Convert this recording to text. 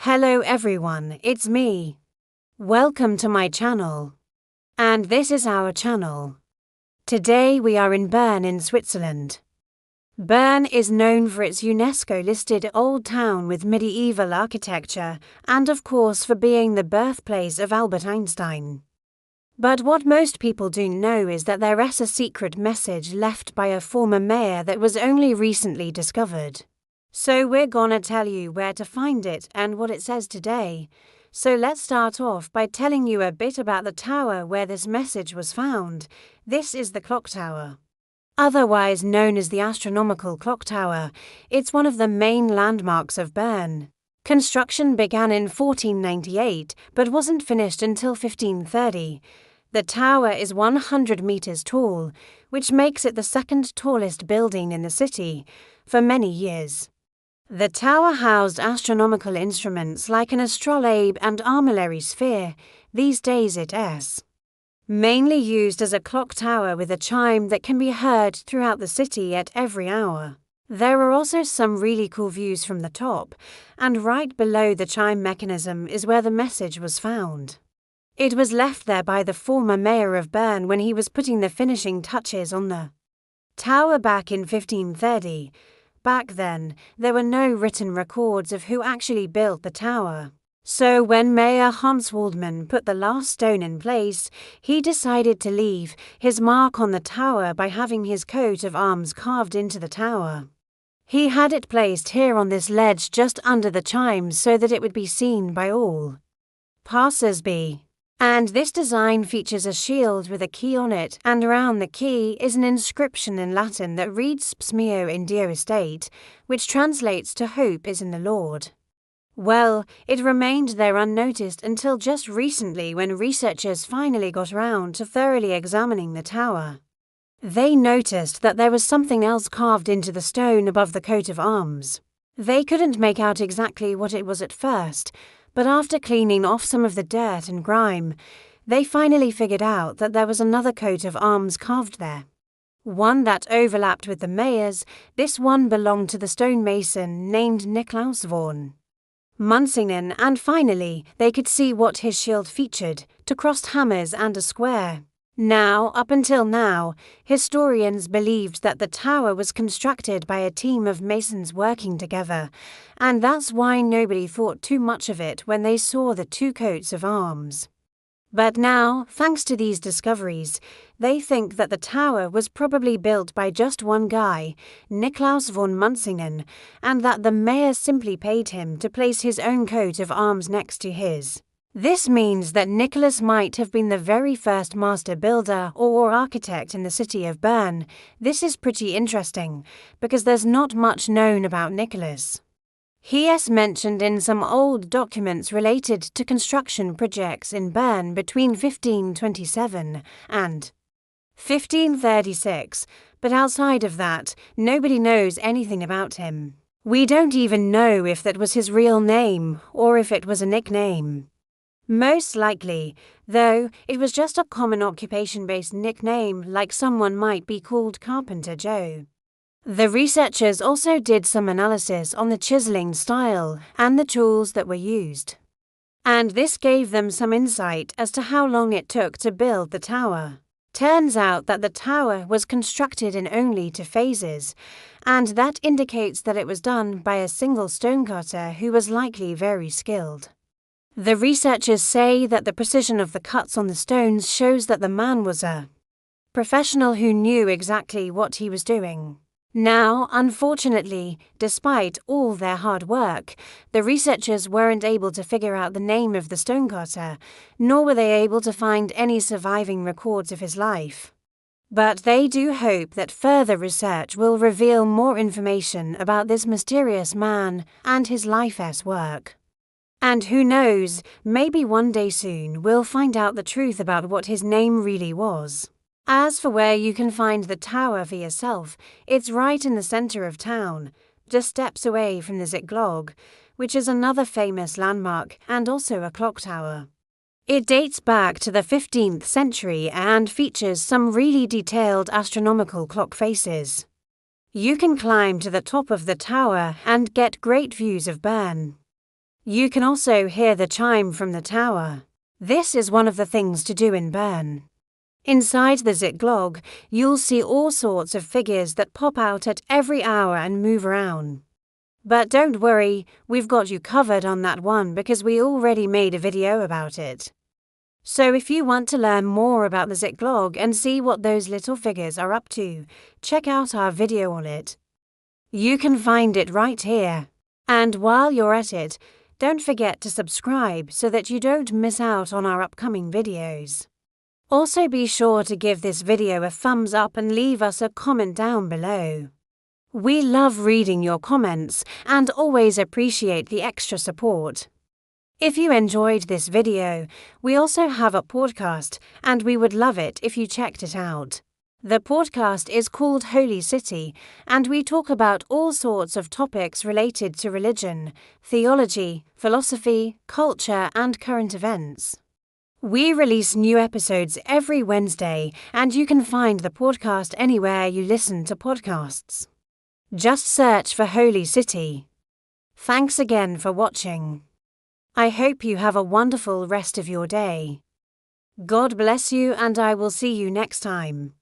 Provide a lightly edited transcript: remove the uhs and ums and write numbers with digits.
Hello everyone, it's me. Welcome to my channel. And this is our channel. Today we are in Bern in Switzerland. Bern is known for its UNESCO-listed old town with medieval architecture and of course for being the birthplace of Albert Einstein. But what most people don't know is that there is a secret message left by a former mayor that was only recently discovered. So we're gonna tell you where to find it and what it says today. So let's start off by telling you a bit about the tower where this message was found. This is the clock tower. Otherwise known as the Astronomical Clock Tower, it's one of the main landmarks of Bern. Construction began in 1498 but wasn't finished until 1530. The tower is 100 meters tall, which makes it the second tallest building in the city for many years. The tower housed astronomical instruments like an astrolabe and armillary sphere. These days it is mainly used as a clock tower with a chime that can be heard throughout the city at every hour. There are also some really cool views from the top, and right below the chime mechanism is where the message was found. It was left there by the former mayor of Bern when he was putting the finishing touches on the tower back in 1530. Back then, there were no written records of who actually built the tower. So when Mayor Hans Waldmann put the last stone in place, he decided to leave his mark on the tower by having his coat of arms carved into the tower. He had it placed here on this ledge just under the chimes so that it would be seen by all passers-by. And this design features a shield with a key on it, and around the key is an inscription in Latin that reads Spes meo in Deo estate, which translates to Hope is in the Lord. Well, it remained there unnoticed until just recently when researchers finally got around to thoroughly examining the tower. They noticed that there was something else carved into the stone above the coat of arms. They couldn't make out exactly what it was at first, but after cleaning off some of the dirt and grime, they finally figured out that there was another coat of arms carved there. One that overlapped with the mayor's. This one belonged to the stonemason named Niklaus Vorn Munzingen, and finally they could see what his shield featured, two crossed hammers and a square. Now, up until now, historians believed that the tower was constructed by a team of masons working together, and that's why nobody thought too much of it when they saw the two coats of arms. But now, thanks to these discoveries, they think that the tower was probably built by just one guy, Niklaus von Munzingen, and that the mayor simply paid him to place his own coat of arms next to his. This means that Nicholas might have been the very first master builder or architect in the city of Bern. This is pretty interesting, because there's not much known about Nicholas. He is mentioned in some old documents related to construction projects in Bern between 1527 and 1536, but outside of that, nobody knows anything about him. We don't even know if that was his real name or if it was a nickname. Most likely, though, it was just a common occupation-based nickname like someone might be called Carpenter Joe. The researchers also did some analysis on the chiseling style and the tools that were used. And this gave them some insight as to how long it took to build the tower. Turns out that the tower was constructed in only 2 phases, and that indicates that it was done by a single stonecutter who was likely very skilled. The researchers say that the precision of the cuts on the stones shows that the man was a professional who knew exactly what he was doing. Now, unfortunately, despite all their hard work, the researchers weren't able to figure out the name of the stonecutter, nor were they able to find any surviving records of his life. But they do hope that further research will reveal more information about this mysterious man and his life's work. And who knows, maybe one day soon we'll find out the truth about what his name really was. As for where you can find the tower for yourself, it's right in the center of town, just steps away from the Zyklog, which is another famous landmark and also a clock tower. It dates back to the 15th century and features some really detailed astronomical clock faces. You can climb to the top of the tower and get great views of Bern. You can also hear the chime from the tower. This is one of the things to do in Bern. Inside the Zyklog, you'll see all sorts of figures that pop out at every hour and move around. But don't worry, we've got you covered on that one because we already made a video about it. So if you want to learn more about the Zyklog and see what those little figures are up to, check out our video on it. You can find it right here. And while you're at it, don't forget to subscribe so that you don't miss out on our upcoming videos. Also be sure to give this video a thumbs up and leave us a comment down below. We love reading your comments and always appreciate the extra support. If you enjoyed this video, we also have a podcast and we would love it if you checked it out. The podcast is called Holy City and we talk about all sorts of topics related to religion, theology, philosophy, culture and current events. We release new episodes every Wednesday and you can find the podcast anywhere you listen to podcasts. Just search for Holy City. Thanks again for watching. I hope you have a wonderful rest of your day. God bless you and I will see you next time.